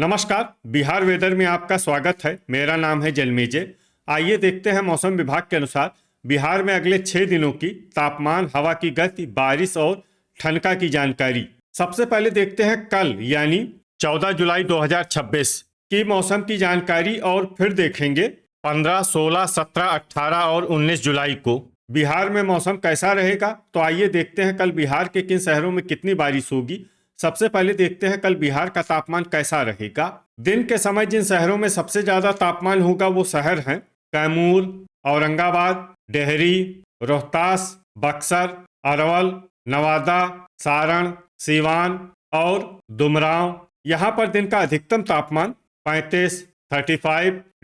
नमस्कार। बिहार वेदर में आपका स्वागत है। मेरा नाम है जन्मेजय। आइए देखते हैं मौसम विभाग के अनुसार बिहार में अगले 6 दिनों की तापमान, हवा की गति, बारिश और ठनका की जानकारी। सबसे पहले देखते हैं कल यानी 14 जुलाई 2026 की मौसम की जानकारी और फिर देखेंगे 15, 16, 17, 18 और 19 जुलाई को बिहार में मौसम कैसा रहेगा। तो आइए देखते हैं कल बिहार के किन शहरों में कितनी बारिश होगी। सबसे पहले देखते हैं कल बिहार का तापमान कैसा रहेगा। दिन के समय जिन शहरों में सबसे ज्यादा तापमान होगा वो शहर हैं कैमूर, औरंगाबाद, डेहरी, रोहतास, बक्सर, अरवल, नवादा, सारण, सीवान और दुमराव। यहाँ पर दिन का अधिकतम तापमान 35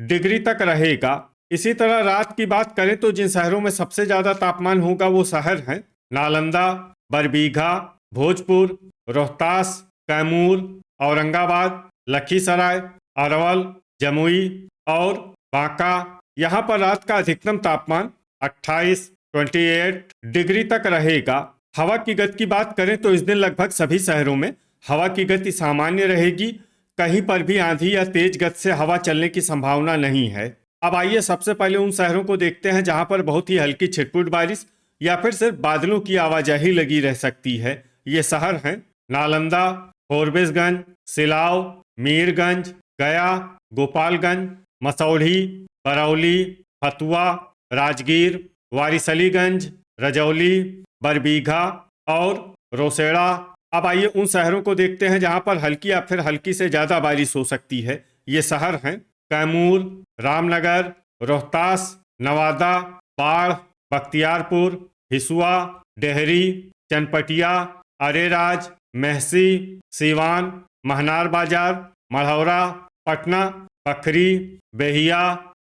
डिग्री तक रहेगा। इसी तरह रात की बात करें तो जिन शहरों में सबसे ज्यादा तापमान होगा वो शहर हैं नालंदा, बरबीघा, भोजपुर, रोहतास, कैमूर, औरंगाबाद, लखीसराय, अरवल, जमुई और बांका। यहाँ पर रात का अधिकतम तापमान 28 डिग्री तक रहेगा। हवा की गति की बात करें तो इस दिन लगभग सभी शहरों में हवा की गति सामान्य रहेगी। कहीं पर भी आंधी या तेज गति से हवा चलने की संभावना नहीं है। अब आइए सबसे पहले उन शहरों को देखते हैं जहां पर बहुत ही हल्की छिटपुट बारिश या फिर सिर्फ बादलों की आवाजाही लगी रह सकती है। ये शहर हैं नालंदा, फॉरबिसगंज, सिलाव, मीरगंज, गया, गोपालगंज, मसौढ़ी, बरौली, फतुआ, राजगीर, वारिसलीगंज, रजौली, बरबीघा और रोसेड़ा। अब आइए उन शहरों को देखते हैं जहां पर हल्की या फिर हल्की से ज्यादा बारिश हो सकती है। ये शहर हैं कैमूर, रामनगर, रोहतास, नवादा, बाढ़, बख्तियारपुर, हिसुआ, डेहरी, चनपटिया, अरेराज, महसी, सीवान, महनार बाजार, मढ़ौरा, पटना, पखरी, बेहिया,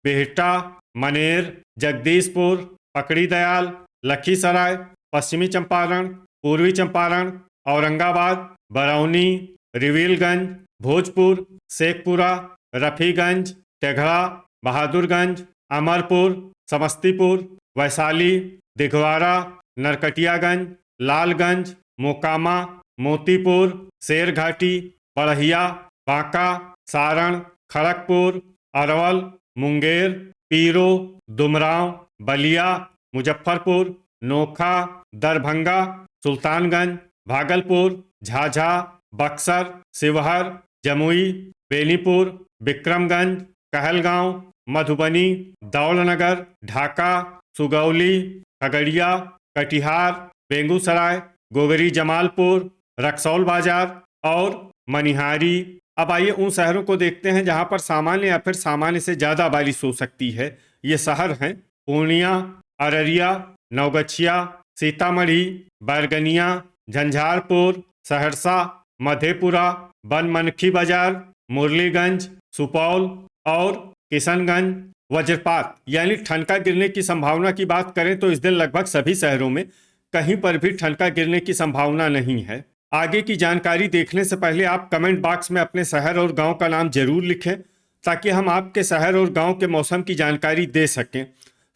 बेहटा, मनेर, जगदीशपुर, पकड़ी दयाल, लखीसराय, पश्चिमी चंपारण, पूर्वी चंपारण, औरंगाबाद, बरौनी, रिविलगंज, भोजपुर, शेखपुरा, रफीगंज, टेघड़ा, बहादुरगंज, अमरपुर, समस्तीपुर, वैशाली, दिघवारा, नरकटियागंज, लालगंज, मोकामा, मोतीपुर, शेरघाटी, बढ़िया, बांका, सारण, खड़गपुर, अरवल, मुंगेर, पीरो, दुमराव, बलिया, मुजफ्फरपुर, नोखा, दरभंगा, सुल्तानगंज, भागलपुर, झाझा, बक्सर, शिवहर, जमुई, बेनीपुर, विक्रमगंज, कहलगांव, मधुबनी, दौलनगर, ढाका, सुगौली, खगड़िया, कटिहार, बेगूसराय, गोगरी, जमालपुर, रक्सौल बाजार और मनिहारी। अब आइए उन शहरों को देखते हैं जहां पर सामान्य या फिर सामान्य से ज्यादा बारिश हो सकती है। ये शहर हैं पूर्णिया, अररिया, नवगछिया, सीतामढ़ी, बैरगनिया, झंझारपुर, सहरसा, मधेपुरा, बनमनखी बाजार, मुरलीगंज, सुपौल और किशनगंज। वज्रपात यानी ठनका गिरने की संभावना की बात करें तो इस दिन लगभग सभी शहरों में कहीं पर भी ठनका गिरने की संभावना नहीं है। आगे की जानकारी देखने से पहले आप कमेंट बॉक्स में अपने शहर और गांव का नाम जरूर लिखें ताकि हम आपके शहर और गांव के मौसम की जानकारी दे सकें।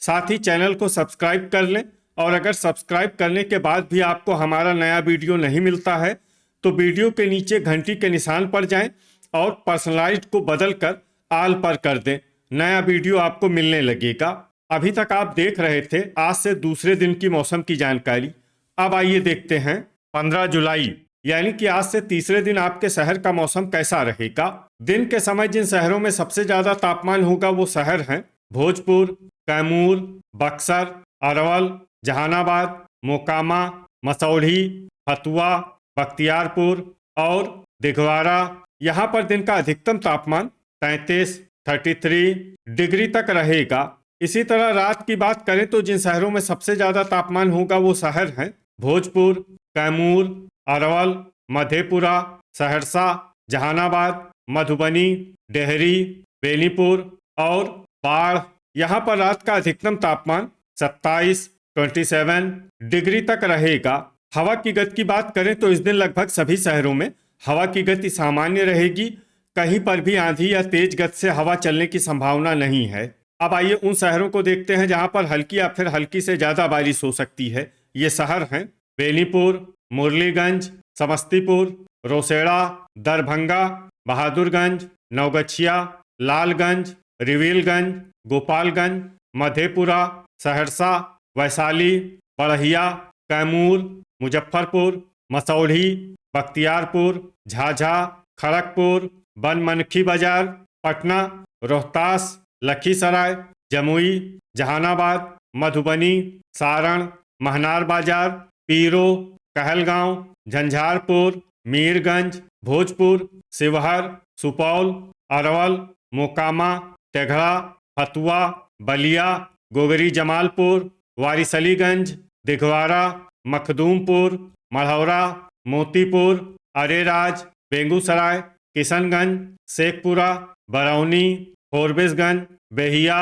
साथ ही चैनल को सब्सक्राइब कर लें और अगर सब्सक्राइब करने के बाद भी आपको हमारा नया वीडियो नहीं मिलता है तो वीडियो के नीचे घंटी के निशान पर जाएं और पर्सनलाइज्ड को बदलकर आल पर कर दें। नया वीडियो आपको मिलने लगेगा। अभी तक आप देख रहे थे आज से दूसरे दिन की मौसम की जानकारी। अब आइए देखते हैं 15 जुलाई यानी कि आज से तीसरे दिन आपके शहर का मौसम कैसा रहेगा। दिन के समय जिन शहरों में सबसे ज्यादा तापमान होगा वो शहर हैं भोजपुर, कैमूर, बक्सर, अरवल, जहानाबाद, मोकामा, मसौढ़ी, फतुआ, बख्तियारपुर और दिघवारा। यहाँ पर दिन का अधिकतम तापमान 33 डिग्री तक रहेगा। इसी तरह रात की बात करें तो जिन शहरों में सबसे ज्यादा तापमान होगा वो शहर हैं भोजपुर, कैमूर, अरवल, मधेपुरा, सहरसा, जहानाबाद, मधुबनी, डेहरी, बेनीपुर और बाढ़। यहाँ पर रात का अधिकतम तापमान 27 डिग्री तक रहेगा। हवा की गति की बात करें तो इस दिन लगभग सभी शहरों में हवा की गति सामान्य रहेगी। कहीं पर भी आंधी या तेज गति से हवा चलने की संभावना नहीं है। अब आइए उन शहरों को देखते हैं जहां पर हल्की या फिर हल्की से ज्यादा बारिश हो सकती है। ये शहर हैं बेनीपुर, मुरलीगंज, समस्तीपुर, रोसेड़ा, दरभंगा, बहादुरगंज, नवगछिया, लालगंज, रिविलगंज, गोपालगंज, मधेपुरा, सहरसा, वैशाली, बड़हिया, कैमूर, मुजफ्फरपुर, मसौढ़ी, बख्तियारपुर, झाझा, खड़गपुर, बनमनखी बाजार, पटना, रोहतास, लखीसराय, जमुई, जहानाबाद, मधुबनी, सारण, महनार बाजार, पीरो, कहलगांव, झंझारपुर, मीरगंज, भोजपुर, शिवहर, सुपौल, अरवल, मोकामा, तेघड़ा, हथुआ, बलिया, गोगरी जमालपुर, वारिसलीगंज, दिघवारा, मखदूमपुर, मढ़ौरा, मोतीपुर, अरेराज, बेगूसराय, किशनगंज, शेखपुरा, बरौनी, फोरबिसगंज, बेहिया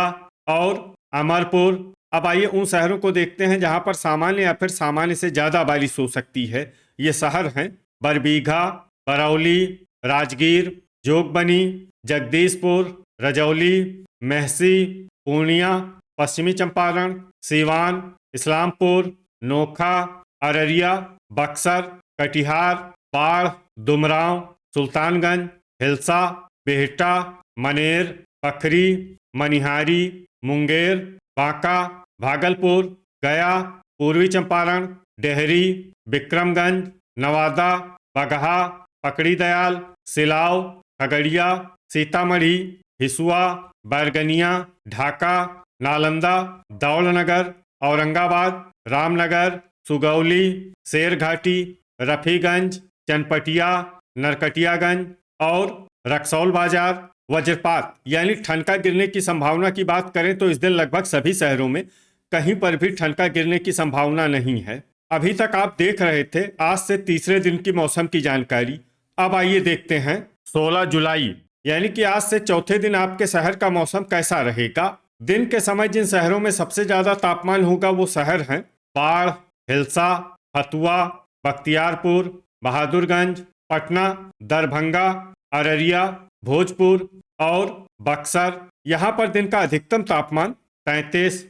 और अमरपुर। अब आइए उन शहरों को देखते हैं जहां पर सामान्य या फिर सामान्य से ज़्यादा बारिश हो सकती है। ये शहर हैं बरबीघा, बरौली, राजगीर, जोगबनी, जगदीशपुर, रजौली, मेहसी, पूर्णिया, पश्चिमी चंपारण, सीवान, इस्लामपुर, नोखा, अररिया, बक्सर, कटिहार, बाढ़, दुमराव, सुल्तानगंज, हिल्सा, बिहटा, मनेर, पखरी, मनिहारी, मुंगेर, बांका, भागलपुर, गया, पूर्वी चंपारण, डेहरी, विक्रमगंज, नवादा, बगहा, पकड़ी दयाल, सिलाव, खगड़िया, सीतामढ़ी, हिसुआ, बैरगनिया, ढाका, नालंदा, दौलनगर, औरंगाबाद, रामनगर, सुगौली, शेरघाटी, रफीगंज, चनपटिया, नरकटियागंज और रक्सौल बाजार। वज्रपात यानी ठनका गिरने की संभावना की बात करें तो इस दिन लगभग सभी शहरों में कहीं पर भी ठनका गिरने की संभावना नहीं है। अभी तक आप देख रहे थे आज से तीसरे दिन की मौसम की जानकारी। अब आइए देखते हैं 16 जुलाई यानी कि आज से चौथे दिन आपके शहर का मौसम कैसा रहेगा। दिन के समय जिन शहरों में सबसे ज्यादा तापमान होगा वो शहर हैं बाढ़, हिल्सा, हथुआ, बख्तियारपुर, बहादुरगंज, पटना, दरभंगा, अररिया, भोजपुर और बक्सर। यहाँ पर दिन का अधिकतम तापमान 33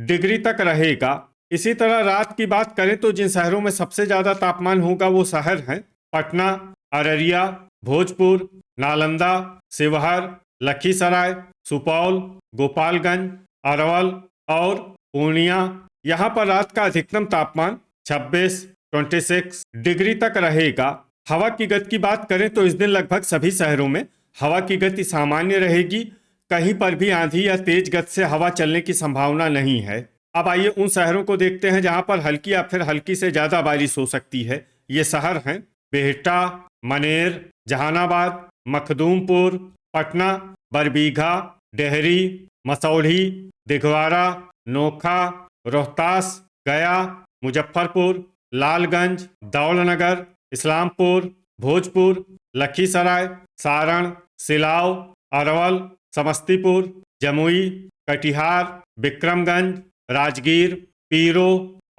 डिग्री तक रहेगा। इसी तरह रात की बात करें तो जिन शहरों में सबसे ज्यादा तापमान होगा वो शहर हैं पटना, अररिया, भोजपुर, नालंदा, शिवहर, लखीसराय, सुपौल, गोपालगंज, अरवल और पूर्णिया। यहाँ पर रात का अधिकतम तापमान 26 डिग्री तक रहेगा। हवा की गति की बात करें तो इस दिन लगभग सभी शहरों में हवा की गति सामान्य रहेगी। कहीं पर भी आंधी या तेज गति से हवा चलने की संभावना नहीं है। अब आइए उन शहरों को देखते हैं जहां पर हल्की या फिर हल्की से ज्यादा बारिश हो सकती है। ये शहर हैं बिहटा, मनेर, जहानाबाद, मखदूमपुर, पटना, बरबीघा, डेहरी, मसौढ़ी, दिघवारा, नोखा, रोहतास, गया, मुजफ्फरपुर, लालगंज, दौलनगर, इस्लामपुर, भोजपुर, लखीसराय, सारण, सिलाव, अरवल, समस्तीपुर, जमुई, कटिहार, विक्रमगंज, राजगीर, पीरो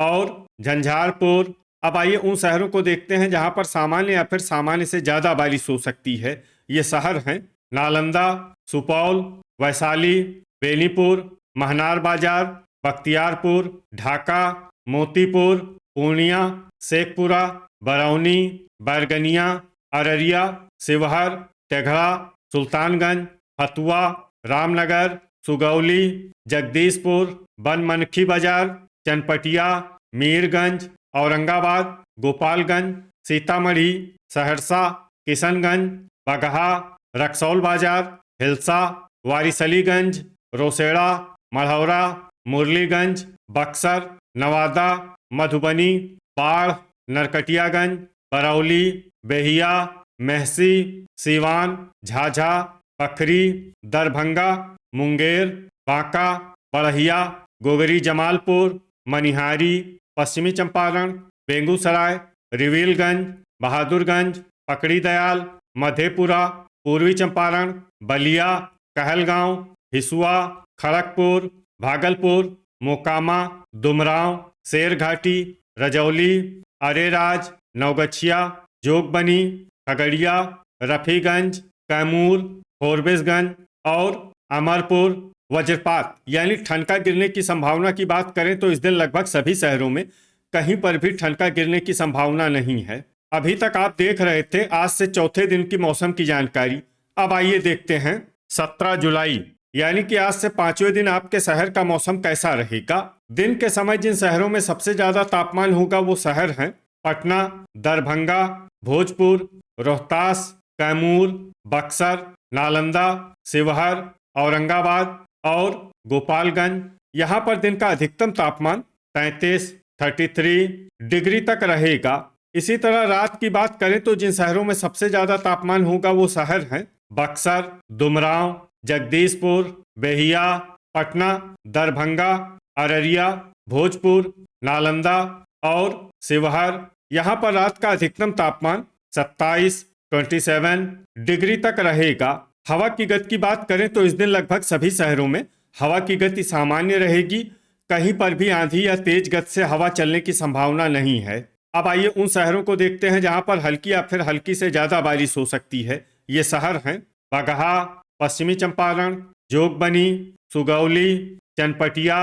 और झंझारपुर। अब आइए उन शहरों को देखते हैं जहां पर सामान्य या फिर सामान्य से ज्यादा बारिश हो सकती है। ये शहर हैं नालंदा, सुपौल, वैशाली, बेनीपुर, महनार बाजार, बख्तियारपुर, ढाका, मोतीपुर, पूर्णिया, शेखपुरा, बरौनी, बैरगनिया, अररिया, शिवहर, तेघड़ा, सुल्तानगंज, हथुआ, रामनगर, सुगौली, जगदीशपुर, बनमनखी बाजार, चनपटिया, मीरगंज, औरंगाबाद, गोपालगंज, सीतामढ़ी, सहरसा, किशनगंज, बगहा, रक्सौल बाजार, हिल्सा, वारिसलीगंज, रोसेड़ा, मढ़ौरा, मुरलीगंज, बक्सर, नवादा, मधुबनी, बाढ़, नरकटियागंज, बरौली, बेहिया, मेहसी, सीवान, झाझा, पखरी, दरभंगा, मुंगेर, बांका, बड़हिया, गोगरी जमालपुर, मनिहारी, पश्चिमी चंपारण, बेगूसराय, रिविलगंज, बहादुरगंज, पकड़ी दयाल, मधेपुरा, पूर्वी चंपारण, बलिया, कहलगांव, हिसुआ, खड़गपुर, भागलपुर, मोकामा, दुमराव, शेरघाटी, रजौली, अरेराज, नवगछिया, जोगबनी, खगड़िया, रफीगंज, कैमूर, फोरबिसगंज और अमरपुर। वज्रपात यानी ठनका गिरने की संभावना की बात करें तो इस दिन लगभग सभी शहरों में कहीं पर भी ठनका गिरने की संभावना नहीं है। अभी तक आप देख रहे थे आज से चौथे दिन की मौसम की जानकारी। अब आइए देखते हैं 17 जुलाई यानी कि आज से पांचवें दिन आपके शहर का मौसम कैसा रहेगा। दिन के समय जिन शहरों में सबसे ज्यादा तापमान होगा वो शहर हैं पटना, दरभंगा, भोजपुर, रोहतास, कैमूर, बक्सर, नालंदा, शिवहर, औरंगाबाद और गोपालगंज। यहाँ पर दिन का अधिकतम तापमान 33 डिग्री तक रहेगा। इसी तरह रात की बात करें तो जिन शहरों में सबसे ज्यादा तापमान होगा वो शहर हैं बक्सर, दुमराव, जगदीशपुर, बेहिया, पटना, दरभंगा, अररिया, भोजपुर, नालंदा और शिवहर। यहाँ पर रात का अधिकतम तापमान 27 डिग्री तक रहेगा। हवा की गति की बात करें तो इस दिन लगभग सभी शहरों में हवा की गति सामान्य रहेगी। कहीं पर भी आंधी या तेज गति से हवा चलने की संभावना नहीं है। अब आइए उन शहरों को देखते हैं जहां पर हल्की या फिर हल्की से ज्यादा बारिश हो सकती है। ये शहर हैं बगहा, पश्चिमी चंपारण, जोगबनी, सुगौली, चनपटिया,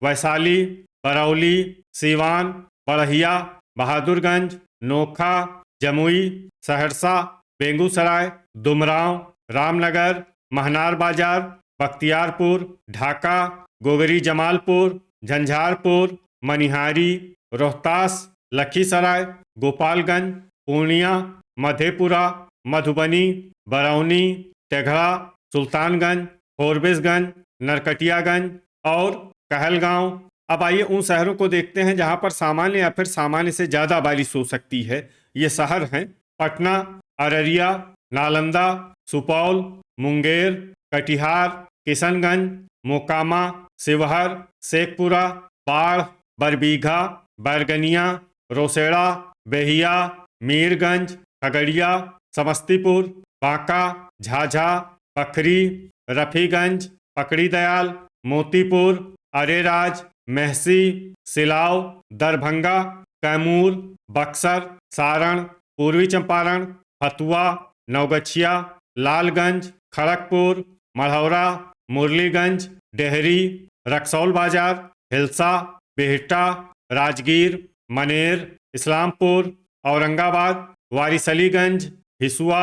वैशाली, बरौली, सीवान, बढ़िया, बहादुरगंज, नोखा, जमुई, सहरसा, बेगूसराय, दुमराव, रामनगर, महनार बाजार, बख्तियारपुर, ढाका, गोगरी जमालपुर, झंझारपुर, मनिहारी, रोहतास, लखीसराय, गोपालगंज, पूर्णिया, मधेपुरा, मधुबनी, बरौनी, तेघड़ा, सुल्तानगंज, फोरबिसगंज, नरकटियागंज और कहलगांव। अब आइए उन शहरों को देखते हैं जहां पर सामान्य या फिर सामान्य से ज्यादा बारिश हो सकती है। ये शहर हैं पटना, अररिया, नालंदा, सुपौल, मुंगेर, कटिहार, किशनगंज, मोकामा, शिवहर, शेखपुरा, बाढ़, बरबीघा, बैरगनिया, रोसेड़ा, बेहिया, मीरगंज, खगड़िया, समस्तीपुर, बांका, झाझा, पखरी, रफीगंज, पकड़ी दयाल, मोतीपुर, अरेराज, महसी, सिलाव, दरभंगा, कैमूर, बक्सर, सारण, पूर्वी चंपारण, फतुआ, नवगछिया, लालगंज, खड़गपुर, मढ़ौरा, मुरलीगंज, डेहरी, रक्सौल बाजार, हिलसा, बिहटा, राजगीर, मनेर, इस्लामपुर, औरंगाबाद, वारिसलीगंज, हिसुआ,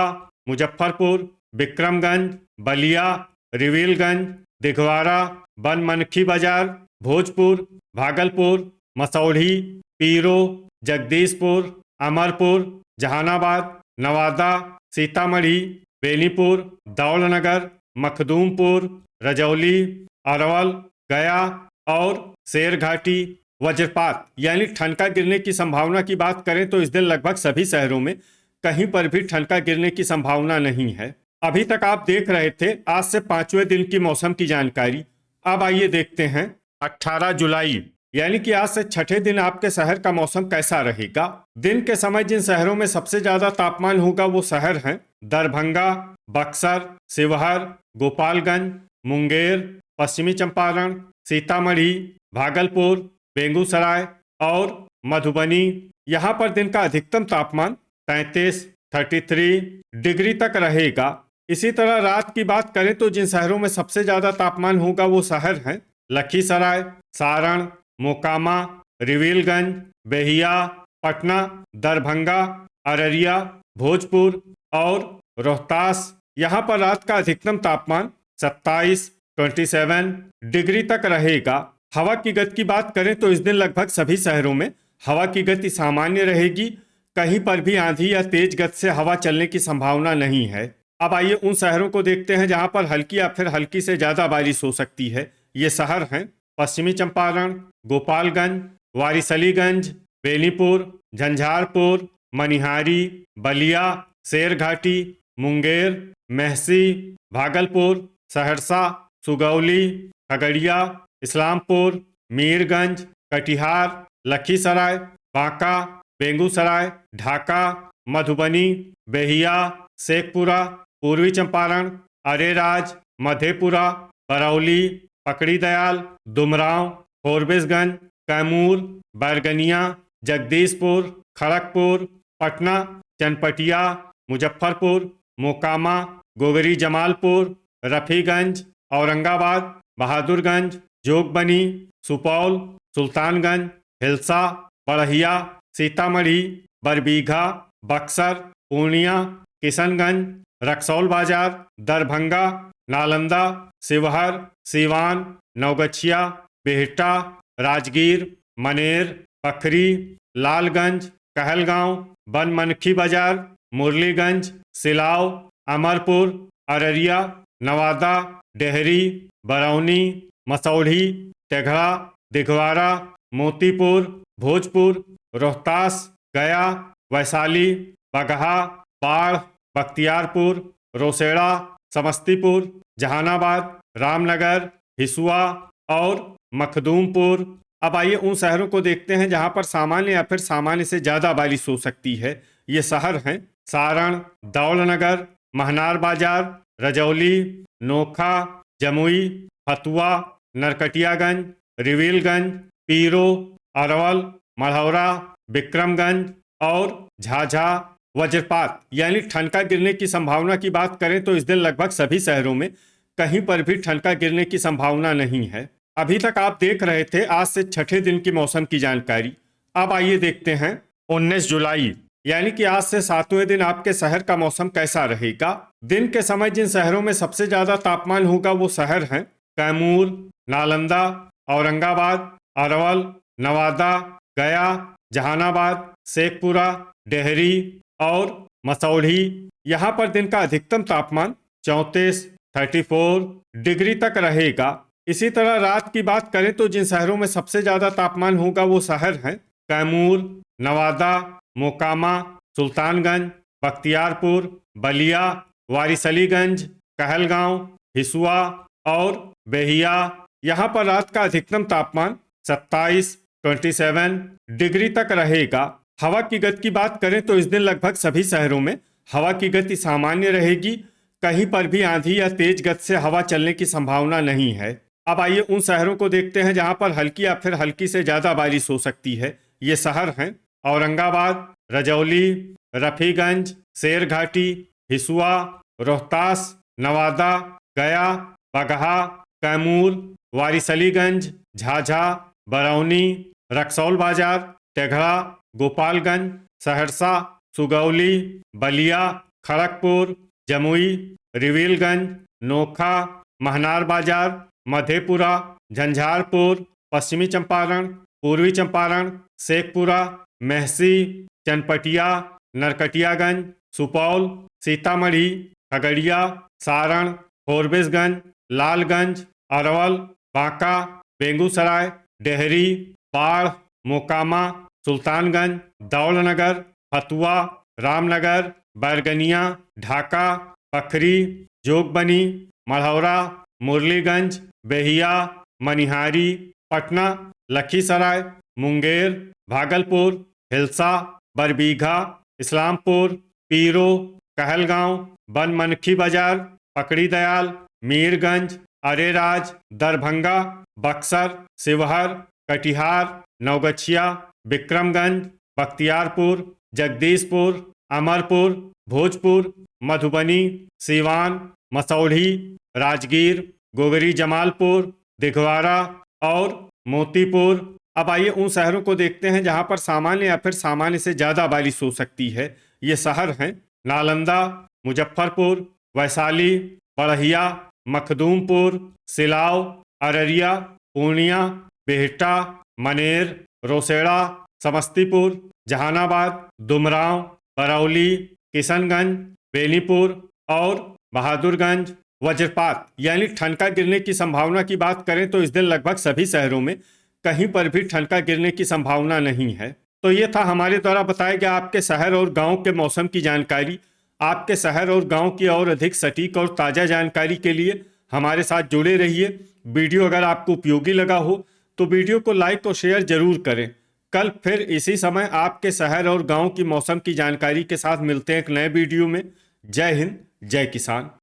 मुजफ्फरपुर, विक्रमगंज, बलिया, रिविलगंज, दिघवारा, बनमनखी बाजार, भोजपुर, भागलपुर, मसौढ़ी, पीरो, जगदीशपुर, अमरपुर, जहानाबाद, नवादा, सीतामढ़ी, बेनीपुर, दौलनगर, मखदूमपुर, रजौली, अरवल, गया और शेरघाटी। वज्रपात यानी ठनका गिरने की संभावना की बात करें तो इस दिन लगभग सभी शहरों में कहीं पर भी ठनका गिरने की संभावना नहीं है। अभी तक आप देख रहे थे आज से पांचवें दिन की मौसम की जानकारी। अब आइए देखते हैं 18 जुलाई यानी कि आज से छठे दिन आपके शहर का मौसम कैसा रहेगा। दिन के समय जिन शहरों में सबसे ज्यादा तापमान होगा वो शहर हैं दरभंगा, बक्सर, शिवहर, गोपालगंज, मुंगेर, पश्चिमी चंपारण, सीतामढ़ी, भागलपुर, बेगूसराय और मधुबनी। यहाँ पर दिन का अधिकतम तापमान 33 डिग्री तक रहेगा। इसी तरह रात की बात करें तो जिन शहरों में सबसे ज्यादा तापमान होगा वो शहर हैं लखीसराय, सारण, मोकामा, रिविलगंज, बेहिया, पटना, दरभंगा, अररिया, भोजपुर और रोहतास। यहाँ पर रात का अधिकतम तापमान 27 डिग्री तक रहेगा। हवा की गति की बात करें तो इस दिन लगभग सभी शहरों में हवा की गति सामान्य रहेगी। कहीं पर भी आंधी या तेज गति से हवा चलने की संभावना नहीं है। अब आइए उन शहरों को देखते हैं जहां पर हल्की या फिर हल्की से ज्यादा बारिश हो सकती है। ये शहर हैं पश्चिमी चंपारण, गोपालगंज, वारिसलीगंज, बेनीपुर, झंझारपुर, मनिहारी, बलिया, शेरघाटी, मुंगेर, महसी, भागलपुर, सहरसा, सुगौली, खगड़िया, इस्लामपुर, मीरगंज, कटिहार, लखीसराय, बांका, बेगूसराय, ढाका, मधुबनी, बेहिया, शेखपुरा, पूर्वी चंपारण, अरेराज, मधेपुरा, बरौली, पकड़ी दयाल, दुमराव, फोरबिसगंज, कैमूर, बैरगनिया, जगदीशपुर, खड़गपुर, पटना, चनपटिया, मुजफ्फरपुर, मोकामा, गोगरी जमालपुर, रफीगंज, औरंगाबाद, बहादुरगंज, जोगबनी, सुपौल, सुल्तानगंज, हिलसा, बढ़िया, सीतामढ़ी, बरबीघा, बक्सर, पूर्णिया, किशनगंज, रक्सौल बाजार, दरभंगा, नालंदा, शिवहर, सीवान, नवगछिया, बिहटा, राजगीर, मनेर, पखरी, लालगंज, कहलगांव, बनमनखी बाजार, मुरलीगंज, सिलाव, अमरपुर, अररिया, नवादा, डेहरी, बरौनी, मसौढ़ी, तेघड़ा, दिघवारा, मोतीपुर, भोजपुर, रोहतास, गया, वैशाली, बगहा, बाढ़, बख्तियारपुर, रोसेड़ा, समस्तीपुर, जहानाबाद, रामनगर, हिसुआ और मखदूमपुर। अब आइए उन शहरों को देखते हैं जहां पर सामान्य या फिर सामान्य से ज़्यादा बारिश हो सकती है। ये शहर हैं सारण, दौलनगर, महनार बाजार, रजौली, नोखा, जमुई, फतुआ, नरकटियागंज, रिविलगंज, पीरो, अरवल, मढ़ौरा, विक्रमगंज और झाझा। वज्रपात यानी ठनका गिरने की संभावना की बात करें तो इस दिन लगभग सभी शहरों में कहीं पर भी ठनका गिरने की संभावना नहीं है। अभी तक आप देख रहे थे आज से छठे दिन की मौसम की जानकारी। अब आइए देखते हैं 19 जुलाई यानी कि आज से 7वें दिन आपके शहर का मौसम कैसा रहेगा। दिन के समय जिन शहरों में सबसे ज्यादा तापमान होगा वो शहर हैं कैमूर, नालंदा, औरंगाबाद, अरवल, नवादा, गया, जहानाबाद, शेखपुरा, डेहरी और मसौढ़ी। यहाँ पर दिन का अधिकतम तापमान 34 डिग्री तक रहेगा। इसी तरह रात की बात करें तो जिन शहरों में सबसे ज्यादा तापमान होगा वो शहर हैं कैमूर, नवादा, मोकामा, सुल्तानगंज, बख्तियारपुर, बलिया, वारिसलीगंज, कहलगांव, हिसुआ और बेहिया। यहाँ पर रात का अधिकतम तापमान 27 डिग्री तक रहेगा। हवा की गति की बात करें तो इस दिन लगभग सभी शहरों में हवा की गति सामान्य रहेगी। कहीं पर भी आंधी या तेज गति से हवा चलने की संभावना नहीं है। अब आइए उन शहरों को देखते हैं जहां पर हल्की या फिर हल्की से ज्यादा बारिश हो सकती है। ये शहर हैं औरंगाबाद, रजौली, रफीगंज, शेरघाटी, हिसुआ, रोहतास, नवादा, गया, बगहा, कैमूर, वारिसलीगंज, झाझा, बरौनी, रक्सौल बाजार, तेघड़ा, गोपालगंज, सहरसा, सुगौली, बलिया, खड़गपुर, जमुई, रिविलगंज, नोखा, महनार बाजार, मधेपुरा, झंझारपुर, पश्चिमी चंपारण, पूर्वी चंपारण, शेखपुरा, मेहसी, चनपटिया, नरकटियागंज, सुपौल, सीतामढ़ी, खगड़िया, सारण, फॉरबिसगंज, लालगंज, अरवल, बांका, बेगूसराय, डेहरी, बाढ़, मोकामा, सुल्तानगंज, दौलनगर, फतुआ, रामनगर, बैरगनिया, ढाका, पखरी, जोगबनी, मढ़ौरा, मुरलीगंज, बेहिया, मनिहारी, पटना, लखीसराय, मुंगेर, भागलपुर, हिलसा, बरबीघा, इस्लामपुर, पीरो, कहलगांव, बनमनखी बाजार, पकड़ी दयाल, मीरगंज, अरेराज, दरभंगा, बक्सर, शिवहर, कटिहार, नवगछिया, विक्रमगंज, बख्तियारपुर, जगदीशपुर, अमरपुर, भोजपुर, मधुबनी, सीवान, मसौढ़ी, राजगीर, गोगरी जमालपुर, दिघवारा और मोतीपुर। अब आइए उन शहरों को देखते हैं जहां पर सामान्य या फिर सामान्य से ज़्यादा बारिश हो सकती है। ये शहर हैं नालंदा, मुजफ्फरपुर, वैशाली, बड़हिया, मखदूमपुर, सिलाव, अररिया, पूर्णिया, बिहटा, मनेर, रोसेड़ा, समस्तीपुर, जहानाबाद, दुमराव, बरौली, किशनगंज, बेनीपुर और बहादुरगंज। वज्रपात यानी ठनका गिरने की संभावना की बात करें तो इस दिन लगभग सभी शहरों में कहीं पर भी ठनका गिरने की संभावना नहीं है। तो ये था हमारे द्वारा बताया गया आपके शहर और गांव के मौसम की जानकारी। आपके शहर और गांव की और अधिक सटीक और ताज़ा जानकारी के लिए हमारे साथ जुड़े रहिए। वीडियो अगर आपको उपयोगी लगा हो तो वीडियो को लाइक और शेयर जरूर करें। कल फिर इसी समय आपके शहर और गांव की मौसम की जानकारी के साथ मिलते हैं एक नए वीडियो में। जय हिंद, जय किसान।